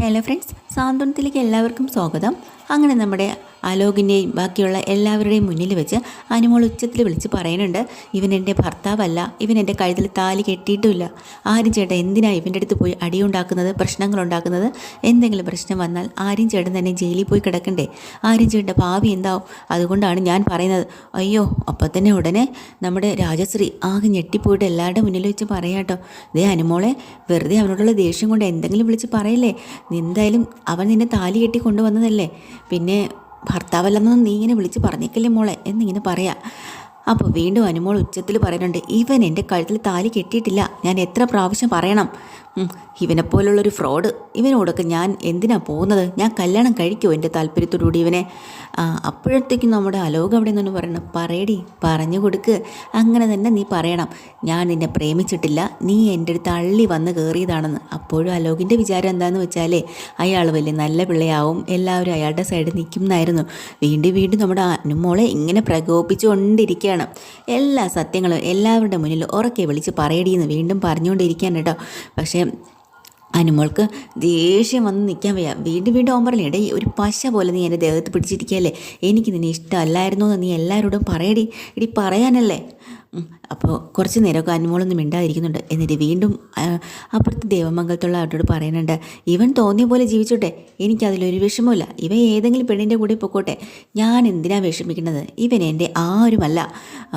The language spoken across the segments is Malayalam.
ഹലോ ഫ്രണ്ട്സ്, സാന്ത്വനത്തിലേക്ക് എല്ലാവർക്കും സ്വാഗതം. അങ്ങനെ നമ്മുടെ അലോകിൻ്റെയും ബാക്കിയുള്ള എല്ലാവരുടെയും മുന്നിൽ വെച്ച് അനുമോൾ ഉച്ചത്തിൽ വിളിച്ച് പറയുന്നുണ്ട്, ഇവൻ എൻ്റെ ഭർത്താവല്ല, ഇവൻ എൻ്റെ കഴുത്തിൽ താലി കെട്ടിയിട്ടുമില്ല. ആര്യം ചേട്ടൻ എന്തിനാണ് ഇവൻ്റെ അടുത്ത് പോയി അടിയുണ്ടാക്കുന്നത്, പ്രശ്നങ്ങളുണ്ടാക്കുന്നത്? എന്തെങ്കിലും പ്രശ്നം വന്നാൽ ആര്യം ചേട്ടൻ തന്നെ ജയിലിൽ പോയി കിടക്കണ്ടേ? ആര്യം ചേട്ടൻ്റെ ഭാവി എന്താവും? അതുകൊണ്ടാണ് ഞാൻ പറയുന്നത്. അയ്യോ, അപ്പം തന്നെ ഉടനെ നമ്മുടെ രാജശ്രീ ആകെ ഞെട്ടിപ്പോയിട്ട് എല്ലാവരുടെ മുന്നിൽ വെച്ച് പറയാം കേട്ടോ, ദേ അനുമോളെ, വെറുതെ അവനോടുള്ള ദേഷ്യം കൊണ്ട് എന്തെങ്കിലും വിളിച്ച് പറയല്ലേ. എന്തായാലും അവൻ നിന്നെ താലി കെട്ടി കൊണ്ടുവന്നതല്ലേ, പിന്നെ ഭർത്താവല്ലെന്നൊന്നും നീ ഇങ്ങനെ വിളിച്ച് പറഞ്ഞേക്കല്ലേ മോളെ എന്നിങ്ങനെ പറയാം. അപ്പോൾ വീണ്ടും അനുമോൾ ഉച്ചത്തിൽ പറയുന്നുണ്ട്, ഇവൻ എൻ്റെ കഴുത്തിൽ താലി കെട്ടിയിട്ടില്ല. ഞാൻ എത്ര പ്രാവശ്യം പറയണം? ഇവനെപ്പോലുള്ളൊരു ഫ്രോഡ്, ഇവനോടൊക്കെ ഞാൻ എന്തിനാണ് പോകുന്നത്? ഞാൻ കല്യാണം കഴിക്കുമോ എൻ്റെ താല്പര്യത്തോടുകൂടി ഇവനെ? അപ്പോഴത്തേക്കും നമ്മുടെ അലോക് അവിടെ നിന്ന് പറയണം, പറയടി, പറഞ്ഞു കൊടുക്ക്, അങ്ങനെ തന്നെ നീ പറയണം, ഞാൻ നിന്നെ പ്രേമിച്ചിട്ടില്ല, നീ എൻ്റെ അടുത്ത് അള്ളി വന്ന് കയറിയതാണെന്ന്. അപ്പോഴും അലോകിൻ്റെ വിചാരം എന്താണെന്ന് വെച്ചാലേ, അയാൾ വലിയ നല്ല പിള്ളയാവും, എല്ലാവരും അയാളുടെ സൈഡിൽ നിൽക്കുമെന്നായിരുന്നു. വീണ്ടും വീണ്ടും നമ്മുടെ അനുമോളെ ഇങ്ങനെ പ്രകോപിച്ചുകൊണ്ടിരിക്കുകയാണ്. എല്ലാ സത്യങ്ങളും എല്ലാവരുടെ മുന്നിൽ ഉറക്കെ വിളിച്ച് പറയടിയെന്ന് വീണ്ടും പറഞ്ഞുകൊണ്ടിരിക്കുകയാണ് കേട്ടോ. പക്ഷേ അനുമോൾക്ക് ദേഷ്യം വന്ന് നിൽക്കാൻ വയ്യ. വീണ്ടും വീണ്ടും അവൻ പറഞ്ഞേ, ഇടയിൽ ഒരു പശ പോലെ നീ എൻ്റെ ദേഹത്ത് പിടിച്ചിരിക്കുകയല്ലേ, എനിക്ക് നിന്നെ ഇഷ്ടമല്ലായിരുന്നു എന്ന് നീ എല്ലാവരോടും പറയടി, ഇടി പറയാനല്ലേ. അപ്പോൾ കുറച്ച് നേരമൊക്കെ അനുമോളൊന്നും മിണ്ടാതിരിക്കുന്നുണ്ട്. എന്നിട്ട് വീണ്ടും അപ്പുറത്ത് ദേവമംഗലത്തുള്ള അവരോട് പറയുന്നുണ്ട്, ഇവൻ തോന്നിയ പോലെ ജീവിച്ചോട്ടെ, എനിക്കതിലൊരു വിഷമമില്ല, ഇവൻ ഏതെങ്കിലും പെണ്ണിൻ്റെ കൂടെ പൊക്കോട്ടെ, ഞാൻ എന്തിനാണ് വിഷമിക്കുന്നത്, ഇവൻ എൻ്റെ ആരുമല്ല.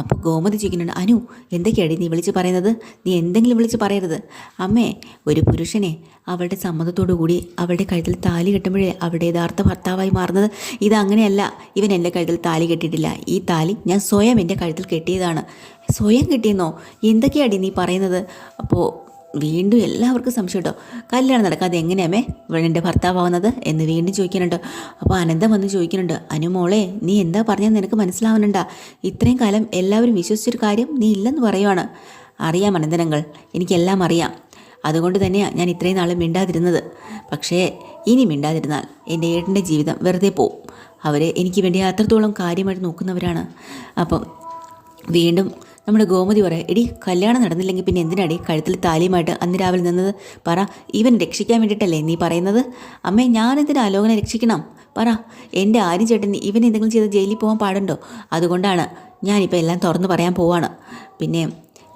അപ്പോൾ ഗോമതി ചോദിക്കുന്നുണ്ട്, അനു എന്തൊക്കെയാണ് നീ വിളിച്ച് പറയുന്നത്? നീ എന്തെങ്കിലും വിളിച്ച് പറയരുത്. അമ്മേ, ഒരു പുരുഷനെ അവളുടെ സമ്മതത്തോടു കൂടി അവളുടെ കഴുത്തിൽ താലി കെട്ടുമ്പോഴേ അവളുടെ യഥാർത്ഥ ഭർത്താവായി മാറുന്നത്. ഇതങ്ങനെയല്ല, ഇവൻ എൻ്റെ കഴുത്തിൽ താലി കെട്ടിയിട്ടില്ല, ഈ താലി ഞാൻ സ്വയം എൻ്റെ കഴുത്തിൽ കെട്ടിയതാണ്. സ്വയം കിട്ടിയെന്നോ? എന്തൊക്കെയാടി നീ പറയുന്നത്? അപ്പോൾ വീണ്ടും എല്ലാവർക്കും സംശയം കേട്ടോ, കല്യാണം നടക്കാതെ എങ്ങനെയാമേ ഇവിടെ എൻ്റെ ഭർത്താവുന്നത് എന്ന് വീണ്ടും ചോദിക്കുന്നുണ്ട്. അപ്പോൾ അനന്തം വന്ന് ചോദിക്കുന്നുണ്ട്, അനുമോളെ, നീ എന്താ പറഞ്ഞതെന്ന് നിനക്ക് മനസ്സിലാവുന്നുണ്ടാ? ഇത്രയും കാലം എല്ലാവരും വിശ്വസിച്ചൊരു കാര്യം നീ ഇല്ലെന്ന് പറയുവാണ്. അറിയാം അനന്തനങ്ങൾ, എനിക്കെല്ലാം അറിയാം, അതുകൊണ്ട് തന്നെയാണ് ഞാൻ ഇത്രയും നാൾ മിണ്ടാതിരുന്നത്. പക്ഷേ ഇനി മിണ്ടാതിരുന്നാൽ എൻ്റെ ഏട്ടൻ്റെ ജീവിതം വെറുതെ പോവും. അവർ എനിക്ക് വേണ്ടി അത്രത്തോളം കാര്യമായിട്ട് നോക്കുന്നവരാണ്. അപ്പം വീണ്ടും നമ്മുടെ ഗോമതി പറയാം, എടി കല്യാണം നടന്നില്ലെങ്കിൽ പിന്നെ എന്തിനാടി കഴുത്തിൽ താലിയുമായിട്ട് അന്ന് രാവിലെ നിന്നത്? പറ, ഇവൻ രക്ഷിക്കാൻ വേണ്ടിയിട്ടല്ലേ നീ പറയുന്നത്? അമ്മേ, ഞാനെന്തിനാ അലോകനെ രക്ഷിക്കണം? പറ, എൻ്റെ ആര്യം ചേട്ടൻ ഇവൻ എന്തെങ്കിലും ചെയ്ത് ജയിലിൽ പോകാൻ പാടുണ്ടോ? അതുകൊണ്ടാണ് ഞാനിപ്പോൾ എല്ലാം തുറന്നു പറയാൻ പോവാണ്. പിന്നെ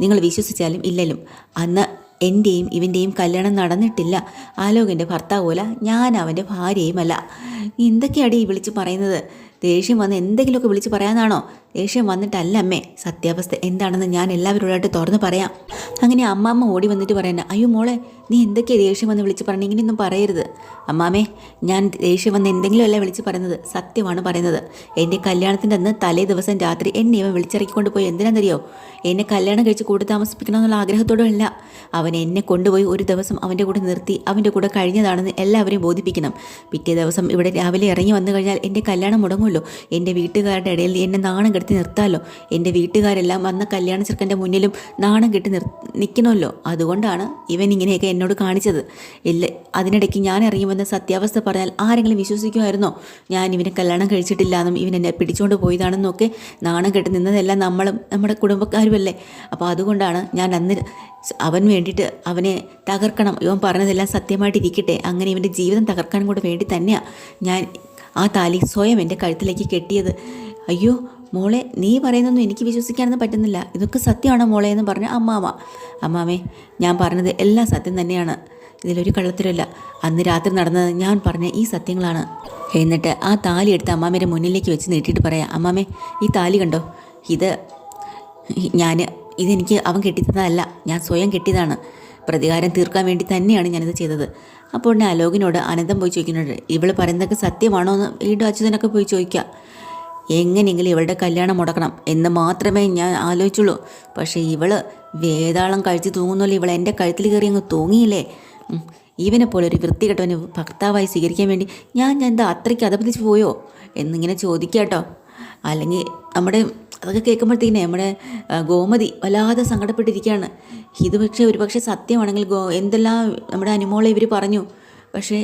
നിങ്ങൾ വിശ്വസിച്ചാലും ഇല്ലലും അന്ന് എൻ്റെയും ഇവൻ്റെയും കല്യാണം നടന്നിട്ടില്ല. ആലോകിൻ്റെ ഭർത്താവ് പോലെ ഞാൻ അവൻ്റെ ഭാര്യയുമല്ല. എന്തൊക്കെയാണ് ഈ വിളിച്ച് പറയുന്നത്? ദേഷ്യം വന്ന് എന്തെങ്കിലുമൊക്കെ വിളിച്ച് പറയാനാണോ? ദേഷ്യം വന്നിട്ടല്ല അമ്മേ, സത്യാവസ്ഥ എന്താണെന്ന് ഞാൻ എല്ലാവരോടായിട്ട് തുറന്ന് പറയാം. അങ്ങനെ അമ്മാമ്മ ഓടി വന്നിട്ട് പറയുന്നത്, അയ്യോ മോളെ, നീ എന്തൊക്കെയാണ് ദേഷ്യം വന്ന് വിളിച്ച് പറയണേ, ഇങ്ങനെയൊന്നും പറയരുത്. അമ്മാമ്മേ, ഞാൻ ദേഷ്യം വന്ന് എന്തെങ്കിലും അല്ല വിളിച്ച് പറയുന്നത്, സത്യമാണ് പറയുന്നത്. എൻ്റെ കല്യാണത്തിൻ്റെ അന്ന് തലേ ദിവസം രാത്രി എന്നെ ഇവൻ വിളിച്ചിറക്കിക്കൊണ്ട് പോയി. എന്തിനാണെന്നറിയോ? എന്നെ കല്യാണം കഴിച്ച് കൂടെ താമസിപ്പിക്കണമെന്നുള്ള ആഗ്രഹത്തോടുമല്ല. അവൻ എന്നെ കൊണ്ടുപോയി ഒരു ദിവസം അവൻ്റെ കൂടെ നിർത്തി അവൻ്റെ കൂടെ കഴിഞ്ഞതാണെന്ന് എല്ലാവരെയും ബോധിപ്പിക്കണം. പിറ്റേ ദിവസം ഇവിടെ രാവിലെ ഇറങ്ങി വന്നു കഴിഞ്ഞാൽ എൻ്റെ കല്യാണം മുടങ്ങുമല്ലോ. എൻ്റെ വീട്ടുകാരുടെ ഇടയിൽ എന്നെ നാണം കെടുത്തി നിർത്താമല്ലോ. എൻ്റെ വീട്ടുകാരെല്ലാം വന്ന കല്യാണ ചെറുക്കൻ്റെ മുന്നിലും നാണം കെട്ടി നിൽക്കണമല്ലോ. അതുകൊണ്ടാണ് ഇവൻ ഇങ്ങനെയൊക്കെ എന്നോട് കാണിച്ചത്. ഇല്ല, അതിനിടയ്ക്ക് ഞാൻ ഇറങ്ങി വന്ന സത്യാവസ്ഥ പറഞ്ഞാൽ ആരെങ്കിലും വിശ്വസിക്കുമായിരുന്നോ? ഞാൻ ഇവനെ കല്യാണം കഴിച്ചിട്ടില്ല എന്നും ഇവൻ എന്നെ പിടിച്ചുകൊണ്ട് പോയതാണെന്നും ഒക്കെ നാണം കെട്ടി നിന്നതെല്ലാം നമ്മളും നമ്മുടെ കുടുംബക്കാരുമല്ലേ. അപ്പോൾ അതുകൊണ്ടാണ് ഞാൻ അന്ന് അവന് വേണ്ടിയിട്ട് അവനെ തകർക്കണം, ഇവൻ പറഞ്ഞതെല്ലാം സത്യമായിട്ടിരിക്കട്ടെ, അങ്ങനെ ഇവൻ്റെ ജീവിതം തകർക്കാനും കൂടെ വേണ്ടി തന്നെയാണ് ഞാൻ ആ താലി സ്വയം എൻ്റെ കഴുത്തിലേക്ക് കെട്ടിയത്. അയ്യോ മോളെ, നീ പറയുന്നൊന്നും എനിക്ക് വിശ്വസിക്കാനൊന്നും പറ്റുന്നില്ല, ഇതൊക്കെ സത്യമാണോ മോളെ എന്ന് പറഞ്ഞ അമ്മാമേ, ഞാൻ പറഞ്ഞത് എല്ലാം സത്യം തന്നെയാണ്, ഇതിലൊരു കള്ളത്തരമില്ല. അന്ന് രാത്രി നടന്നത് ഞാൻ പറഞ്ഞ ഈ സത്യങ്ങളാണ്. എന്നിട്ട് ആ താലി എടുത്ത് അമ്മാമ്മയുടെ മുന്നിലേക്ക് വെച്ച് നീട്ടിയിട്ട് പറയാം, അമ്മാമേ, ഈ താലി കണ്ടോ, ഇതെനിക്ക് അവൻ കെട്ടിത്തതല്ല, ഞാൻ സ്വയം കെട്ടിയതാണ്. പ്രതികാരം തീർക്കാൻ വേണ്ടി തന്നെയാണ് ഞാനിത് ചെയ്തത്. അപ്പോൾ ഉടനെ അലോകിനോട് അനന്തം പോയി ചോദിക്കുന്നുണ്ട്, ഇവൾ പറയുന്നതൊക്കെ സത്യമാണോ എന്ന് വീണ്ടും അച്യുതനൊക്കെ പോയി ചോദിക്കുക. എങ്ങനെയെങ്കിലും ഇവളുടെ കല്യാണം മുടക്കണം എന്ന് മാത്രമേ ഞാൻ ആലോചിച്ചുള്ളൂ. പക്ഷേ ഇവള് വേതാളം കഴിച്ച് തൂങ്ങുന്നല്ലോ, ഇവൾ എൻ്റെ കഴുത്തിൽ കയറി അങ്ങ് തൂങ്ങിയില്ലേ. ഇവനെ പോലെ ഒരു വൃത്തികെട്ടവന് ഭർത്താവായി സ്വീകരിക്കാൻ വേണ്ടി ഞാൻ എന്താ അത്രയ്ക്ക് അധപതിച്ച് പോയോ എന്നിങ്ങനെ ചോദിക്കുക കേട്ടോ. അല്ലെങ്കിൽ നമ്മുടെ അതൊക്കെ കേൾക്കുമ്പോഴത്തേക്കിനെ നമ്മുടെ ഗോമതി വല്ലാതെ സങ്കടപ്പെട്ടിരിക്കുകയാണ്. ഇത് ഒരുപക്ഷെ സത്യമാണെങ്കിൽ എന്തെല്ലാം നമ്മുടെ അനുമോളെ ഇവർ പറഞ്ഞു. പക്ഷേ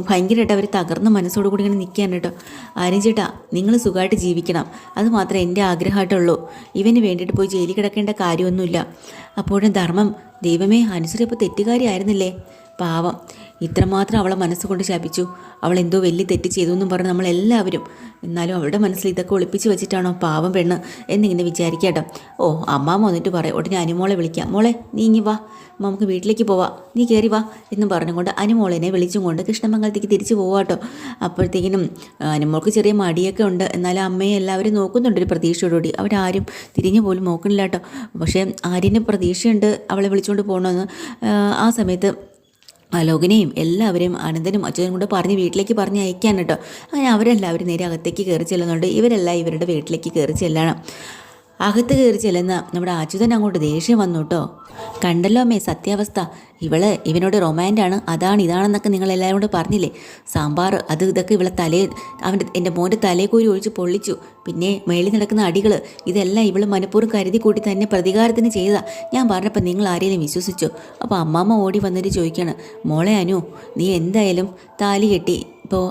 ഭയങ്കരമായിട്ട് അവർ തകർന്ന മനസ്സോടുകൂടി ഇങ്ങനെ നിൽക്കുകയാണ് കേട്ടോ. ആര്യം ചേട്ടാ, നിങ്ങൾ സുഖമായിട്ട് ജീവിക്കണം, അത് മാത്രമേ എൻ്റെ ആഗ്രഹമായിട്ടുള്ളൂ. ഇവന് വേണ്ടിയിട്ട് പോയി ജയിലിൽ കിടക്കേണ്ട കാര്യമൊന്നുമില്ല. അപ്പോഴും ധർമ്മം, ദൈവമേ, അനുസരിച്ച് ഇപ്പോൾ തെറ്റുകാരി ആയിരുന്നില്ലേ, പാവം. ഇത്രമാത്രം അവളെ മനസ്സുകൊണ്ട് ശപിച്ചു, അവൾ എന്തോ വലിയ തെറ്റ് ചെയ്തു എന്നും പറഞ്ഞ് നമ്മളെല്ലാവരും. എന്നാലും അവളുടെ മനസ്സിൽ ഇതൊക്കെ ഒളിപ്പിച്ച് വെച്ചിട്ടാണോ പാവം പെണ്ണ് എന്നിങ്ങനെ വിചാരിക്കാട്ടോ. ഓ, അമ്മാമ്മ വന്നിട്ട് പറയാം, ഉടനെ അനുമോളെ വിളിക്കാം. മോളെ നീ ഇങ്ങി വാ, നമുക്ക് വീട്ടിലേക്ക് പോവാം, നീ കയറി വാ എന്നും പറഞ്ഞുകൊണ്ട് അനുമോളിനെ വിളിച്ചും കൊണ്ട് കൃഷ്ണമംഗലത്തേക്ക് തിരിച്ചു പോവാട്ടോ. അപ്പോഴത്തേക്കിനും അനുമോൾക്ക് ചെറിയ മടിയൊക്കെ ഉണ്ട്, എന്നാലും അമ്മയെ എല്ലാവരും നോക്കുന്നുണ്ട് ഒരു പ്രതീക്ഷയോടുകൂടി. അവരാരും തിരിഞ്ഞു പോലും നോക്കണില്ല കേട്ടോ. പക്ഷേ ആര്യന് പ്രതീക്ഷയുണ്ട് അവളെ വിളിച്ചുകൊണ്ട് പോകണമെന്ന്. ആ സമയത്ത് അലോകിനെയും എല്ലാവരെയും അനന്തനും അച്ഛനും കൂടെ പറഞ്ഞ് വീട്ടിലേക്ക് പറഞ്ഞ് അയക്കാൻ കേട്ടോ. അങ്ങനെ അവരെല്ലാവരും നേരെ അകത്തേക്ക് കയറി ചെല്ലുന്നുണ്ട്. ഇവരെല്ലാം ഇവരുടെ വീട്ടിലേക്ക് കയറി ചെല്ലണം. അകത്ത് കയറി ചെല്ലുന്ന നമ്മുടെ അച്യുതൻ അങ്ങോട്ട് ദേഷ്യം വന്നു കേട്ടോ. കണ്ടല്ലോ അമ്മേ സത്യാവസ്ഥ, ഇവനോട് റൊമാൻറ്റാണ്, അതാണ് ഇതാണെന്നൊക്കെ നിങ്ങളെല്ലാവരും കൂടെ പറഞ്ഞില്ലേ. സാമ്പാർ അത് ഇതൊക്കെ ഇവളെ എൻ്റെ മോൻ്റെ തലേക്കോരി ഒഴിച്ച് പൊള്ളിച്ചു. പിന്നെ മേളിൽ നടക്കുന്ന അടികൾ ഇതെല്ലാം ഇവൾ മനഃപൂർവ്വം കരുതി കൂട്ടി തന്നെ പ്രതികാരത്തിന് ചെയ്തതാ. ഞാൻ പറഞ്ഞപ്പോൾ നിങ്ങൾ ആരെയും വിശ്വസിച്ചോ? അപ്പോൾ അമ്മാമ്മ ഓടി വന്നിട്ട് ചോദിക്കുകയാണ്, മോളെ അനു, നീ എന്തായാലും താലി കെട്ടി ഇപ്പോൾ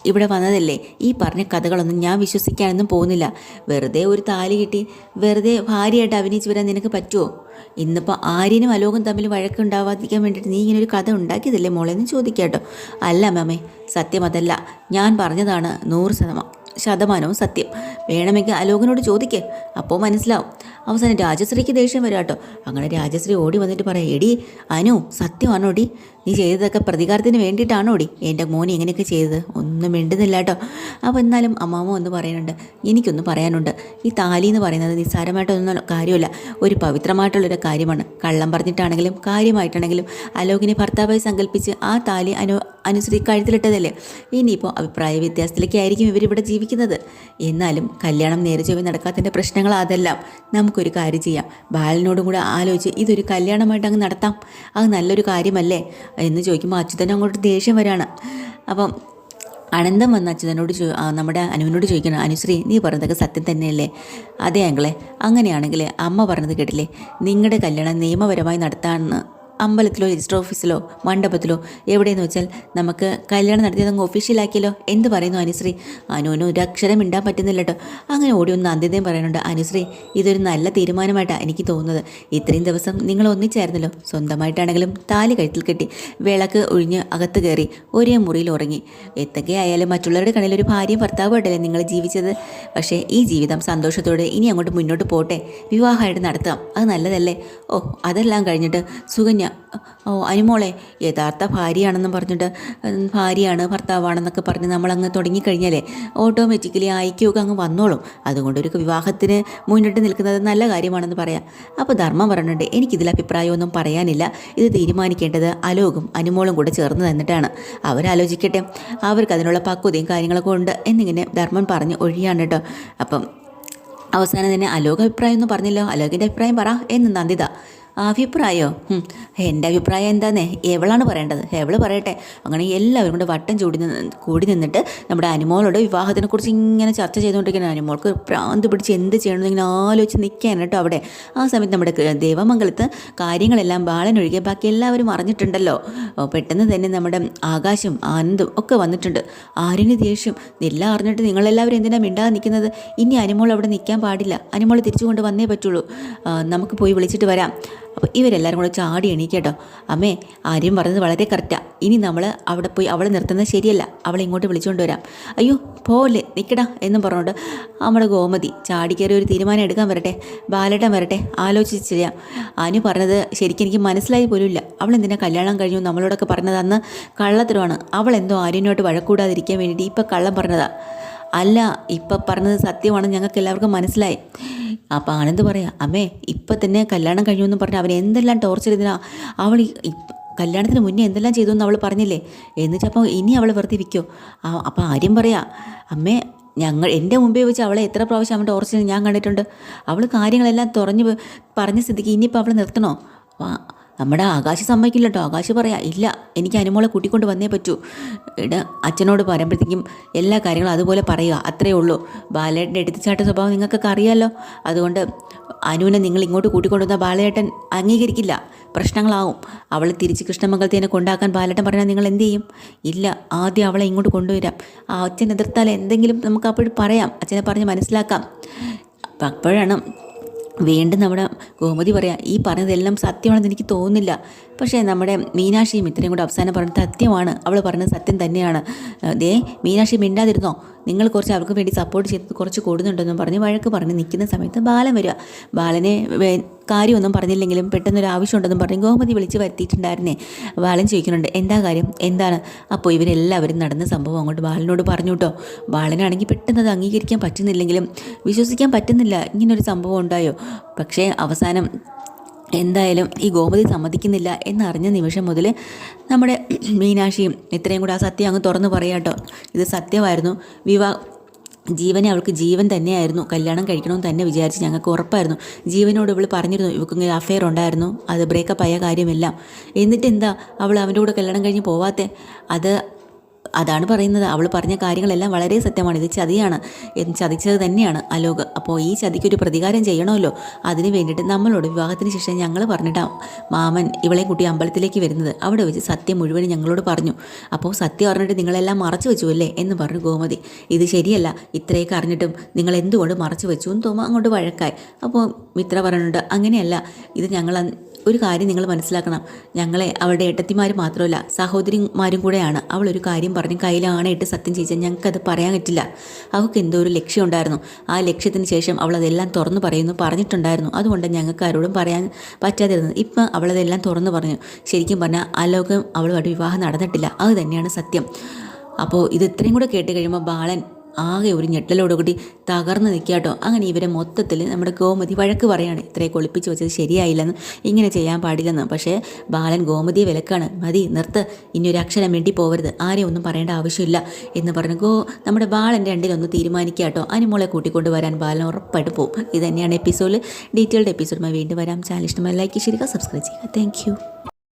ഇവിടെ വന്നതല്ലേ, ഈ പറഞ്ഞ കഥകളൊന്നും ഞാൻ വിശ്വസിക്കാനൊന്നും പോകുന്നില്ല. വെറുതെ ഒരു താലി കിട്ടി വെറുതെ ഭാര്യയായിട്ട് അഭിനയിച്ച് വരാൻ നിനക്ക് പറ്റുമോ? ഇന്നിപ്പോൾ ആര്യനും അലോകും തമ്മിൽ വഴക്കുണ്ടാവാതിരിക്കാൻ വേണ്ടിയിട്ട് നീ ഇങ്ങനെ ഒരു കഥ ഉണ്ടാക്കിയതല്ലേ മോളെ എന്ന് ചോദിക്കാട്ടോ. അല്ല മാമേ, സത്യം അതല്ല, ഞാൻ പറഞ്ഞതാണ് 100% സത്യം. വേണമെങ്കിൽ അലോകിനോട് ചോദിക്കേ, അപ്പോൾ മനസ്സിലാവും. അവസാനം രാജശ്രീക്ക് ദേഷ്യം വരാം കേട്ടോ. അങ്ങനെ രാജശ്രീ ഓടി വന്നിട്ട് പറയാം, എടി അനു, സത്യമാണോ ഡി? നീ ചെയ്തതൊക്കെ പ്രതികാരത്തിന് വേണ്ടിയിട്ടാണോ ഡി എൻ്റെ മോനെ ഇങ്ങനെയൊക്കെ ചെയ്തത്? ഒന്നും മിണ്ടുന്നില്ല കേട്ടോ. അപ്പോൾ എന്നാലും അമ്മാമ്മ ഒന്ന് പറയുന്നുണ്ട്, എനിക്കൊന്ന് പറയാനുണ്ട്. ഈ താലി എന്ന് പറയുന്നത് നിസ്സാരമായിട്ടൊന്നും കാര്യമല്ല, ഒരു പവിത്രമായിട്ടുള്ളൊരു കാര്യമാണ്. കള്ളം പറഞ്ഞിട്ടാണെങ്കിലും കാര്യമായിട്ടാണെങ്കിലും അലോകിനെ ഭർത്താവായി സങ്കല്പിച്ച് ആ താലി അനുശ്രീ കഴുത്തിലിട്ടതല്ലേ. ഇനിയിപ്പോൾ അഭിപ്രായ വ്യത്യാസത്തിലേക്കായിരിക്കും ഇവരിവിടെ ജീവിക്കുന്നത്. എന്നാലും കല്യാണം നേരെ ചൊവ്വേ നടക്കാത്തതിൻ്റെ പ്രശ്നങ്ങൾ അതെല്ലാം. നമുക്കൊരു കാര്യം ചെയ്യാം, ബാലനോടും കൂടെ ആലോചിച്ച് ഇതൊരു കല്യാണമായിട്ട് അങ്ങ് നടത്താം. അത് നല്ലൊരു കാര്യമല്ലേ എന്ന് ചോദിക്കുമ്പോൾ അച്യുതൻ അങ്ങോട്ട് ദേഷ്യം വരാണ്. അപ്പം അനന്തം വന്ന അച്യുതനോട് നമ്മുടെ അനുവിനോട് ചോദിക്കണം, അനുശ്രീ നീ പറഞ്ഞതൊക്കെ സത്യം തന്നെയല്ലേ? അതെ അങ്കിളെ, അങ്ങനെയാണെങ്കിൽ അമ്മ പറഞ്ഞത് കേട്ടില്ലേ, നിങ്ങളുടെ കല്യാണം നിയമപരമായി നടത്താമെന്ന് അമ്പലത്തിലോ രജിസ്റ്റർ ഓഫീസിലോ മണ്ഡപത്തിലോ എവിടെയെന്ന് വെച്ചാൽ നമുക്ക് കല്യാണം നടത്തിയതങ്ങ് ഒഫീഷ്യലാക്കിയല്ലോ. എന്ത് പറയുന്നു അനുശ്രീ? അനുവിന് ഒരു അക്ഷരം ഇണ്ടാൻ പറ്റുന്നില്ല കേട്ടോ. അങ്ങനെ ഓടി ഒന്ന് അന്ത്യതയും പറയുന്നുണ്ട്, അനുശ്രീ ഇതൊരു നല്ല തീരുമാനമായിട്ടാണ് എനിക്ക് തോന്നുന്നത്. ഇത്രയും ദിവസം നിങ്ങൾ ഒന്നിച്ചായിരുന്നല്ലോ, സ്വന്തമായിട്ടാണെങ്കിലും താലി കഴുത്തിൽ കെട്ടി വിളക്ക് ഒഴിഞ്ഞ് അകത്ത് കയറി ഒരേ മുറിയിൽ ഉറങ്ങി. എത്തൊക്കെയായാലും മറ്റുള്ളവരുടെ കണ്ണിൽ ഒരു ഭാര്യയും ഭർത്താവുമായിട്ടല്ലേ നിങ്ങൾ ജീവിച്ചത്. പക്ഷേ ഈ ജീവിതം സന്തോഷത്തോടെ ഇനി അങ്ങോട്ട് മുന്നോട്ട് പോട്ടെ, വിവാഹമായിട്ട് നടത്താം, അത് നല്ലതല്ലേ? ഓ, അതെല്ലാം കഴിഞ്ഞിട്ട് സുകന്യ, അനുമോളെ യഥാർത്ഥ ഭാര്യയാണെന്നും പറഞ്ഞിട്ട് ഭാര്യയാണ് ഭർത്താവാണെന്നൊക്കെ പറഞ്ഞ് നമ്മളങ്ങ് തുടങ്ങിക്കഴിഞ്ഞാലേ ഓട്ടോമാറ്റിക്കലി ഐക്യമൊക്കെ അങ്ങ് വന്നോളും. അതുകൊണ്ട് ഒരു വിവാഹത്തിന് മുന്നിട്ട് നിൽക്കുന്നത് നല്ല കാര്യമാണെന്ന് പറയാം. അപ്പോൾ ധർമ്മം പറഞ്ഞിട്ടുണ്ട്, എനിക്കിതിൽ അഭിപ്രായമൊന്നും പറയാനില്ല, ഇത് തീരുമാനിക്കേണ്ടത് അലോകും അനുമോളും കൂടെ ചേർന്ന് തന്നിട്ടാണ്. അവരാലോചിക്കട്ടെ, അവർക്ക് അതിനുള്ള പക്വതയും കാര്യങ്ങളൊക്കെ ഉണ്ട് എന്നിങ്ങനെ ധർമ്മം പറഞ്ഞ് ഒഴിയാണ് കേട്ടോ. അപ്പം അവസാനം തന്നെ അലോക അഭിപ്രായം ഒന്നും പറഞ്ഞില്ലോ, അലോകിൻ്റെ അഭിപ്രായം പറ എന്ന് നന്ദിത. അഭിപ്രായമോ? എൻ്റെ അഭിപ്രായം എന്താന്നേ എവളാണ് പറയേണ്ടത്, എവള് പറയട്ടെ. അങ്ങനെ എല്ലാവരും കൂടെ വട്ടം കൂടി നിന്നിട്ട് നമ്മുടെ അനുമോളുടെ വിവാഹത്തിനെക്കുറിച്ച് ഇങ്ങനെ ചർച്ച ചെയ്തുകൊണ്ടിരിക്കുന്ന അനുമോൾക്ക് പ്രാന്ത് പിടിച്ച് എന്ത് ചെയ്യണമെന്ന് ഇങ്ങനെ ആലോചിച്ച് നിൽക്കാൻ കേട്ടോ അവിടെ. ആ സമയത്ത് നമ്മുടെ ദേവമംഗലത്ത് കാര്യങ്ങളെല്ലാം ബാലനൊഴികെ ബാക്കി എല്ലാവരും അറിഞ്ഞിട്ടുണ്ടല്ലോ. പെട്ടെന്ന് തന്നെ നമ്മുടെ ആകാശം ആനന്ദും ഒക്കെ വന്നിട്ടുണ്ട്. ആര്യന് ദേഷ്യം, എല്ലാം അറിഞ്ഞിട്ട് നിങ്ങളെല്ലാവരും എന്തിനാണ് മിണ്ടാതെ നിൽക്കുന്നത്? ഇനി അനുമോൾ അവിടെ നിൽക്കാൻ പാടില്ല, അനുമോൾ തിരിച്ചു കൊണ്ട് വന്നേ പറ്റുള്ളൂ, നമുക്ക് പോയി വിളിച്ചിട്ട് വരാം. അപ്പോൾ ഇവരെല്ലാവരും കൂടെ ചാടി എണീക്കേട്ടോ. അമ്മേ, ആര്യം പറഞ്ഞത് വളരെ കറക്റ്റാണ്. ഇനി നമ്മൾ അവിടെ പോയി അവളെ നിർത്തുന്നത് ശരിയല്ല, അവളെ ഇങ്ങോട്ട് വിളിച്ചുകൊണ്ട് വരാം. അയ്യോ പോലെ നിൽക്കടാ എന്നും പറഞ്ഞുകൊണ്ട് നമ്മുടെ ഗോമതി ചാടിക്കയറി ഒരു തീരുമാനം എടുക്കാൻ വരട്ടെ, ബാലേട്ടൻ വരട്ടെ, ആലോചിച്ച് ചെയ്യാം. അനു പറഞ്ഞത് ശരിക്കും എനിക്ക് മനസ്സിലായി പോലും ഇല്ല. അവളെന്തിനാ കല്യാണം കഴിഞ്ഞു നമ്മളോടൊക്കെ പറഞ്ഞത്? അന്ന് കള്ളത്തരമാണ്. അവളെന്തോ ആര്യനോട്ട് വഴക്കൂടാതിരിക്കാൻ വേണ്ടിയിട്ട് ഇപ്പം കള്ളം പറഞ്ഞതാ. അല്ല, ഇപ്പം പറഞ്ഞത് സത്യമാണ്, ഞങ്ങൾക്ക് എല്ലാവർക്കും മനസ്സിലായി. അപ്പം ആനന്ദ് പറയാം, അമ്മേ ഇപ്പം തന്നെ കല്യാണം കഴിഞ്ഞു എന്ന് പറഞ്ഞാൽ അവൻ എന്തെല്ലാം ടോർച്ചർ ചെയ്തിനാ. അവൾ കല്യാണത്തിന് മുന്നേ എന്തെല്ലാം ചെയ്തു എന്ന് അവൾ പറഞ്ഞില്ലേ, എന്നുവെച്ചപ്പോൾ ഇനി അവൾ വെറുതെ വിൽക്കോ? അപ്പം ആര്യം പറയാം, അമ്മേ എൻ്റെ മുമ്പേ വെച്ച് അവളെ എത്ര പ്രാവശ്യം അവൻ ടോർച്ചർ ചെയ്ത് ഞാൻ കണ്ടിട്ടുണ്ട്. അവൾ കാര്യങ്ങളെല്ലാം പറഞ്ഞ സ്ഥിതിക്ക് ഇനിയിപ്പോൾ അവളെ നിർത്തണോ? നമ്മുടെ ആകാശ് സമ്മതിക്കില്ല കേട്ടോ. ആകാശ് പറയാം, ഇല്ല, എനിക്ക് അനുമോളെ കൂട്ടിക്കൊണ്ട് വന്നേ പറ്റൂ. അച്ഛനോട് പറയുമ്പോഴത്തേക്കും എല്ലാ കാര്യങ്ങളും അതുപോലെ പറയുക, അത്രയേ ഉള്ളൂ. ബാലേട്ടൻ്റെ എടുത്തുചാട്ട സ്വഭാവം നിങ്ങൾക്കൊക്കെ അറിയാമല്ലോ. അതുകൊണ്ട് അനുവിനെ നിങ്ങൾ ഇങ്ങോട്ട് കൂട്ടിക്കൊണ്ടുവന്നാൽ ബാലേട്ടൻ അംഗീകരിക്കില്ല, പ്രശ്നങ്ങളാവും. അവളെ തിരിച്ച് കൃഷ്ണമംഗലത്തേനെ കൊണ്ടാക്കാൻ ബാലേട്ടൻ പറഞ്ഞാൽ നിങ്ങൾ എന്ത് ചെയ്യും? ഇല്ല, ആദ്യം അവളെ ഇങ്ങോട്ട് കൊണ്ടുവരാം. ആ അച്ഛൻ എതിർത്താൽ എന്തെങ്കിലും നമുക്ക് അപ്പോഴും പറയാം, അച്ഛനെ പറഞ്ഞ് മനസ്സിലാക്കാം. അപ്പം അപ്പോഴാണ് വീണ്ടും നമ്മുടെ ഗോമതി പറയാം, ഈ പറഞ്ഞതെല്ലാം സത്യമാണെന്ന് എനിക്ക് തോന്നുന്നില്ല. പക്ഷേ നമ്മുടെ മീനാക്ഷിയും ഇത്രയും കൂടെ അവസാനം പറഞ്ഞത് സത്യമാണ്, അവൾ പറഞ്ഞത് സത്യം തന്നെയാണ്. ദേ മീനാക്ഷി മിണ്ടാതിരുന്നോ, നിങ്ങൾ കുറച്ച് അവർക്ക് വേണ്ടി സപ്പോർട്ട് ചെയ്തത് കുറച്ച് കൂടുന്നുണ്ടെന്നും പറഞ്ഞ് വഴക്ക് പറഞ്ഞ് നിൽക്കുന്ന സമയത്ത് ബാലൻ വരിക. ബാലനെ കാര്യമൊന്നും പറഞ്ഞില്ലെങ്കിലും പെട്ടെന്നൊരു ആവശ്യമുണ്ടെന്നും പറഞ്ഞ് ഗോമതി വിളിച്ച് വരുത്തിയിട്ടുണ്ടായിരുന്നേ. ബാലൻ ചോദിക്കുന്നുണ്ട് എന്താ കാര്യം എന്താണ്. അപ്പോൾ ഇവരെല്ലാവരും നടന്ന സംഭവം അങ്ങോട്ട് ബാലനോട് പറഞ്ഞു കേട്ടോ. ബാലനാണെങ്കിൽ പെട്ടെന്ന് അത് അംഗീകരിക്കാൻ പറ്റുന്നില്ലെങ്കിലും വിശ്വസിക്കാൻ പറ്റുന്നില്ല ഇങ്ങനൊരു സംഭവം ഉണ്ടായോ. പക്ഷേ അവസാനം എന്തായാലും ഈ ഗോമതി സമ്മതിക്കുന്നില്ല എന്നറിഞ്ഞ നിമിഷം മുതൽ നമ്മുടെ മീനാക്ഷിയും ഇത്രയും കൂടെ ആ സത്യം അങ്ങ് തുറന്ന് പറയാം കേട്ടോ. ഇത് സത്യമായിരുന്നു, ജീവനെ അവൾക്ക് ജീവൻ തന്നെയായിരുന്നു, കല്യാണം കഴിക്കണമെന്ന് തന്നെ വിചാരിച്ച് ഞങ്ങൾക്ക് ഉറപ്പായിരുന്നു. ജീവനോട് ഇവൾ പറഞ്ഞിരുന്നു ഇവൾക്ക് അഫെയർ ഉണ്ടായിരുന്നു, അത് ബ്രേക്കപ്പ് ആയ കാര്യമെല്ലാം. എന്നിട്ട് എന്താ അവൾ അവൻ്റെ കൂടെ കല്യാണം കഴിഞ്ഞ് പോവാത്തെ? അതാണ് പറയുന്നത്. അവൾ പറഞ്ഞ കാര്യങ്ങളെല്ലാം വളരെ സത്യമാണ്. ഇത് ചതിയാണ്, ചതിച്ചത് തന്നെയാണ് അലോക്. അപ്പോൾ ഈ ചതിക്കൊരു പ്രതികാരം ചെയ്യണമല്ലോ. അതിന് വേണ്ടിയിട്ട് നമ്മളോട് വിവാഹത്തിന് ശേഷം ഞങ്ങൾ പറഞ്ഞിട്ടാണ് മാമൻ ഇവളെ കൂട്ടി അമ്പലത്തിലേക്ക് വരുന്നത്. അവിടെ വെച്ച് സത്യം മുഴുവനും ഞങ്ങളോട് പറഞ്ഞു. അപ്പോൾ സത്യം അറിഞ്ഞിട്ട് നിങ്ങളെല്ലാം മറച്ചു വെച്ചു അല്ലേ എന്ന് പറഞ്ഞു ഗോമതി. ഇത് ശരിയല്ല, ഇത്രയൊക്കെ അറിഞ്ഞിട്ടും നിങ്ങൾ എന്തുകൊണ്ട് മറച്ചു വെച്ചു എന്ന് തോന്നുമ്പോൾ അങ്ങോട്ട് വഴക്കായി. അപ്പോൾ മിത്ര പറഞ്ഞിട്ടുണ്ട് അങ്ങനെയല്ല, ഇത് ഞങ്ങൾ ഒരു കാര്യം നിങ്ങൾ മനസ്സിലാക്കണം, ഞങ്ങളെ അവളുടെ ഏട്ടത്തിമാർ മാത്രമല്ല സഹോദരിമാരും കൂടെയാണ്. അവളൊരു കാര്യം പറഞ്ഞ് കയ്യിലാണയിട്ട് സത്യം ചെയ്യിച്ചാൽ ഞങ്ങൾക്കത് പറയാൻ പറ്റില്ല. അവൾക്ക് എന്തോ ഒരു ലക്ഷ്യം ഉണ്ടായിരുന്നു, ആ ലക്ഷ്യത്തിന് ശേഷം അവളതെല്ലാം തുറന്നു പറഞ്ഞിട്ടുണ്ടായിരുന്നു. അതുകൊണ്ട് ഞങ്ങൾക്ക് ആരോടും പറയാൻ പറ്റാതിരുന്നത്. ഇപ്പം അവളതെല്ലാം തുറന്നു പറഞ്ഞു. ശരിക്കും പറഞ്ഞാൽ ആലോകം അവളുമായിട്ട് വിവാഹം നടന്നിട്ടില്ല, അത് തന്നെയാണ് സത്യം. അപ്പോൾ ഇത് ഇത്രയും കൂടെ കേട്ട് കഴിയുമ്പോൾ ബാലൻ ആകെ ഒരു ഞെട്ടലോടുകൂടി തകർന്ന് നിൽക്കാട്ടോ. അങ്ങനെ ഇവരെ മൊത്തത്തിൽ നമ്മുടെ ഗോമതി വഴക്ക് പറയാണ്, ഇത്രയൊക്കെ ഒളിപ്പിച്ച് വെച്ചത് ശരിയായില്ലെന്ന്, ഇങ്ങനെ ചെയ്യാൻ പാടില്ലെന്ന്. പക്ഷേ ബാലൻ ഗോമതിയെ വിലക്കാണ്. മതി നിർത്ത്, ഇനി ഒരു അക്ഷരം വേണ്ടി പോകരുത്, ആരെയും ഒന്നും പറയേണ്ട ആവശ്യമില്ല എന്ന് പറഞ്ഞ് നമ്മുടെ ബാലൻ്റെ രണ്ടിലൊന്ന് തീരുമാനിക്കാട്ടോ. അനുമോളെ കൂട്ടിക്കൊണ്ട് വരാൻ ബാലൻ ഉറപ്പായിട്ട് പോകും. ഇത് തന്നെയാണ് എപ്പിസോഡിൽ. ഡീറ്റെയിൽഡ് എപ്പിസോഡുമായി വീണ്ടും വരാം. ചാനൽ ഇഷ്ടമായി ലൈക്ക് ചെയ്യുക, സബ്സ്ക്രൈബ് ചെയ്യുക. താങ്ക്